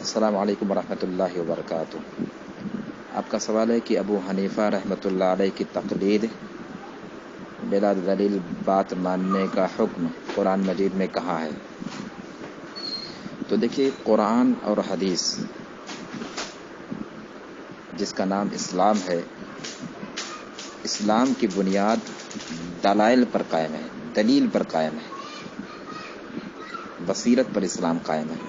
السلام علیکم ورحمۃ اللہ وبرکاتہ۔ آپ کا سوال ہے کہ ابو حنیفہ رحمۃ اللہ علیہ کی تقلید بلا دلیل بات ماننے کا حکم قرآن مجید میں کہاں ہے؟ تو دیکھیے، قرآن اور حدیث جس کا نام اسلام ہے، اسلام کی بنیاد دلائل پر قائم ہے، دلیل پر قائم ہے، بصیرت پر اسلام قائم ہے۔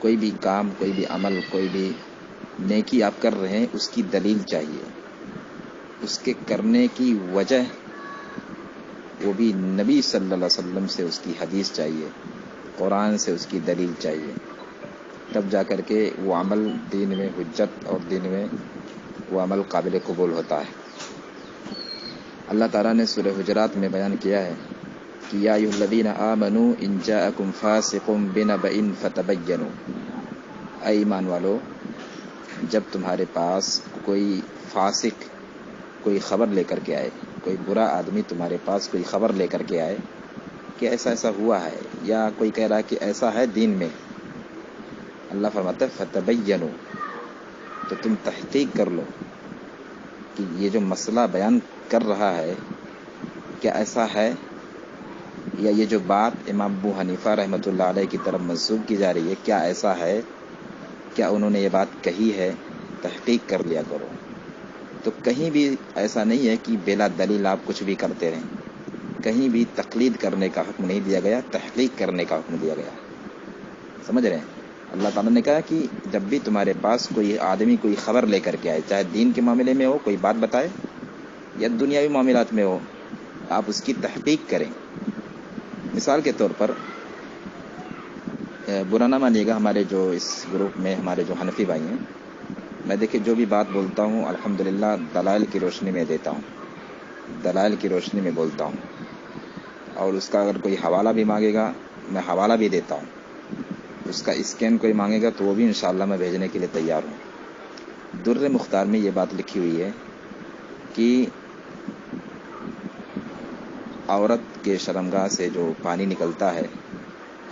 کوئی بھی کام، کوئی بھی عمل، کوئی بھی نیکی آپ کر رہے ہیں، اس کی دلیل چاہیے، اس کے کرنے کی وجہ، وہ بھی نبی صلی اللہ علیہ وسلم سے اس کی حدیث چاہیے، قرآن سے اس کی دلیل چاہیے، تب جا کر کے وہ عمل دین میں حجت اور دین میں وہ عمل قابل قبول ہوتا ہے۔ اللہ تعالیٰ نے سورہ حجرات میں بیان کیا ہے کہ یا ایھا الذین آمنوا ان جاءکم فاسق بنبأ فتبینوا، اے ایمان والو، جب تمہارے پاس کوئی فاسق کوئی خبر لے کر کے آئے، کوئی برا آدمی تمہارے پاس کوئی خبر لے کر کے آئے کہ ایسا ایسا ہوا ہے، یا کوئی کہہ رہا ہے کہ ایسا ہے دین میں، اللہ فرماتا ہے فتبینوا، تو تم تحقیق کر لو کہ یہ جو مسئلہ بیان کر رہا ہے کیا ایسا ہے، یا یہ جو بات امام ابو حنیفہ رحمۃ اللہ علیہ کی طرف منسوب کی جا رہی ہے کیا ایسا ہے، کیا انہوں نے یہ بات کہی ہے، تحقیق کر لیا کرو۔ تو کہیں بھی ایسا نہیں ہے کہ بلا دلیل آپ کچھ بھی کرتے رہیں، کہیں بھی تقلید کرنے کا حکم نہیں دیا گیا، تحقیق کرنے کا حکم دیا گیا۔ سمجھ رہے ہیں؟ اللہ تعالیٰ نے کہا کہ جب بھی تمہارے پاس کوئی آدمی کوئی خبر لے کر کے آئے، چاہے دین کے معاملے میں ہو کوئی بات بتائے یا دنیاوی معاملات میں ہو، آپ اس کی تحقیق کریں۔ مثال کے طور پر، برا نہ مانیے گا، ہمارے جو اس گروپ میں ہمارے جو حنفی بھائی ہیں، میں دیکھیں جو بھی بات بولتا ہوں الحمدللہ دلائل کی روشنی میں دیتا ہوں، دلائل کی روشنی میں بولتا ہوں، اور اس کا اگر کوئی حوالہ بھی مانگے گا میں حوالہ بھی دیتا ہوں، اس کا اسکین کوئی مانگے گا تو وہ بھی انشاءاللہ میں بھیجنے کے لیے تیار ہوں۔ در مختار میں یہ بات لکھی ہوئی ہے کہ عورت کے شرمگاہ سے جو پانی نکلتا ہے،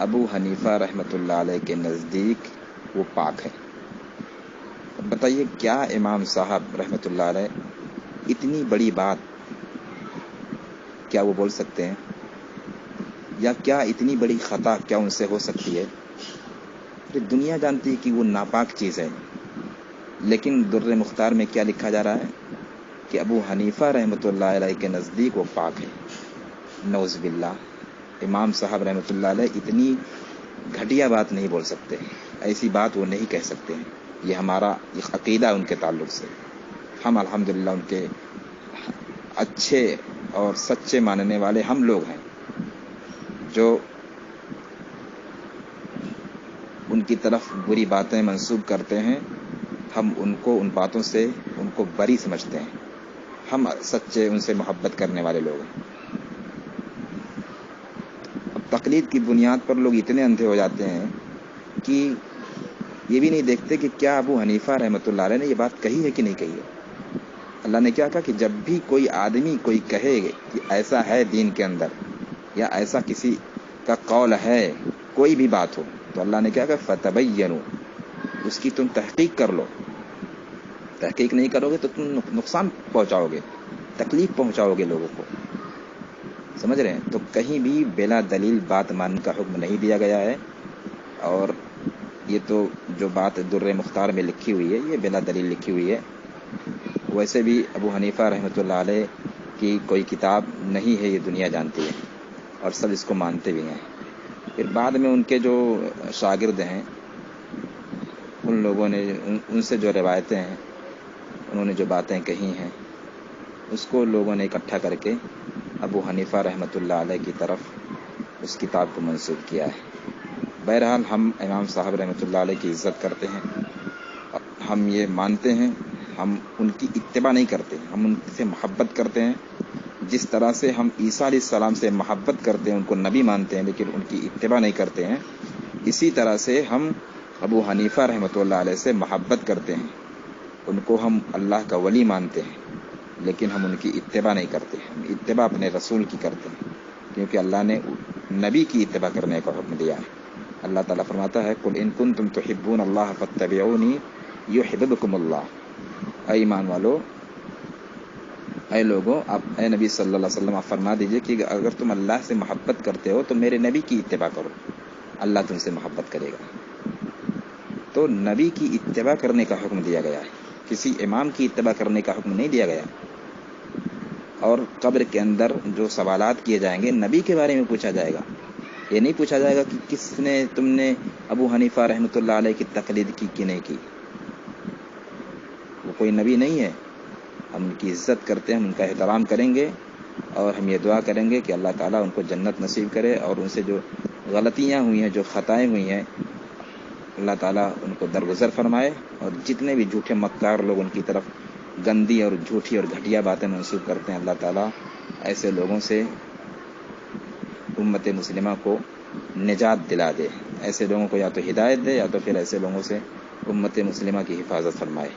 ابو حنیفہ رحمۃ اللہ علیہ کے نزدیک وہ پاک ہے۔ بتائیے کیا امام صاحب رحمۃ اللہ علیہ اتنی بڑی بات کیا وہ بول سکتے ہیں، یا کیا اتنی بڑی خطا کیا ان سے ہو سکتی ہے؟ دنیا جانتی ہے کہ وہ ناپاک چیز ہے، لیکن در مختار میں کیا لکھا جا رہا ہے کہ ابو حنیفہ رحمۃ اللہ علیہ کے نزدیک وہ پاک ہے۔ نعوذ باللہ، امام صاحب رحمۃ اللہ علیہ اتنی گھٹیا بات نہیں بول سکتے، ایسی بات وہ نہیں کہہ سکتے ہیں۔ یہ ہمارا ایک عقیدہ ان کے تعلق سے، ہم الحمدللہ ان کے اچھے اور سچے ماننے والے ہم لوگ ہیں، جو ان کی طرف بری باتیں منسوب کرتے ہیں، ہم ان کو ان باتوں سے ان کو بری سمجھتے ہیں، ہم سچے ان سے محبت کرنے والے لوگ ہیں۔ اب تقلید کی بنیاد پر لوگ اتنے اندھے ہو جاتے ہیں کہ یہ بھی نہیں دیکھتے کہ کیا ابو حنیفہ رحمۃ اللہ علیہ نے یہ بات کہی ہے کہ نہیں کہی ہے۔ اللہ نے کیا کہا کہ جب بھی کوئی آدمی کوئی کہے کہ ایسا ہے دین کے اندر، یا ایسا کسی کا قول ہے، کوئی بھی بات ہو، تو اللہ نے کیا کہا فتبینوا، اس کی تم تحقیق کر لو۔ تحقیق نہیں کرو گے تو تم نقصان پہنچاؤ گے، تکلیف پہنچاؤ گے لوگوں کو۔ سمجھ رہے ہیں؟ تو کہیں بھی بلا دلیل بات ماننے کا حکم نہیں دیا گیا ہے، اور یہ تو جو بات در مختار میں لکھی ہوئی ہے یہ بلا دلیل لکھی ہوئی ہے۔ ویسے بھی ابو حنیفہ رحمۃ اللہ علیہ کی کوئی کتاب نہیں ہے، یہ دنیا جانتی ہے، اور سب اس کو مانتے بھی ہیں۔ پھر بعد میں ان کے جو شاگرد ہیں، ان لوگوں نے ان سے جو روایتیں ہیں، انہوں نے جو باتیں کہی ہیں، اس کو لوگوں نے اکٹھا کر کے ابو حنیفہ رحمۃ اللہ علیہ کی طرف اس کتاب کو منسوب کیا ہے۔ بہرحال ہم امام صاحب رحمۃ اللہ علیہ کی عزت کرتے ہیں، ہم یہ مانتے ہیں، ہم ان کی اتباع نہیں کرتے، ہم ان سے محبت کرتے ہیں۔ جس طرح سے ہم عیسیٰ علیہ السلام سے محبت کرتے ہیں، ان کو نبی مانتے ہیں لیکن ان کی اتباع نہیں کرتے ہیں، اسی طرح سے ہم ابو حنیفہ رحمۃ اللہ علیہ سے محبت کرتے ہیں، ان کو ہم اللہ کا ولی مانتے ہیں، لیکن ہم ان کی اتباع نہیں کرتے، ہم اتباع اپنے رسول کی کرتے ہیں، کیونکہ اللہ نے نبی کی اتباع کرنے کا حکم دیا ہے۔ اللہ تعالیٰ فرماتا ہے قل ان کنتم تحبون اللہ فاتبعونی یحببکم اللہ. اے ایمان والو، اے لوگوں، آپ اے نبی صلی اللہ علیہ وسلم آپ فرما دیجئے کہ اگر تم اللہ سے محبت کرتے ہو تو میرے نبی کی اتباع کرو، اللہ تم سے محبت کرے گا. تو نبی کی اتباع کرنے کا حکم دیا گیا ہے، کسی امام کی اتباع کرنے کا حکم نہیں دیا گیا. اور قبر کے اندر جو سوالات کیے جائیں گے نبی کے بارے میں پوچھا جائے گا. یہ نہیں پوچھا جائے گا کہ تم نے ابو حنیفہ رحمۃ اللہ علیہ کی تقلید کی کہ نہیں کی. وہ کوئی نبی نہیں ہے. ہم ان کی عزت کرتے ہیں، ہم ان کا احترام کریں گے، اور ہم یہ دعا کریں گے کہ اللہ تعالیٰ ان کو جنت نصیب کرے، اور ان سے جو غلطیاں ہوئی ہیں، جو خطائیں ہوئی ہیں، اللہ تعالیٰ ان کو درگزر فرمائے. اور جتنے بھی جھوٹے مکار لوگ ان کی طرف گندی اور جھوٹی اور گھٹیا باتیں منسوخ کرتے ہیں، اللہ تعالیٰ ایسے لوگوں سے امت مسلمہ کو نجات دلا دے. ایسے لوگوں کو یا تو ہدایت دے، یا تو پھر ایسے لوگوں سے امت مسلمہ کی حفاظت فرمائے.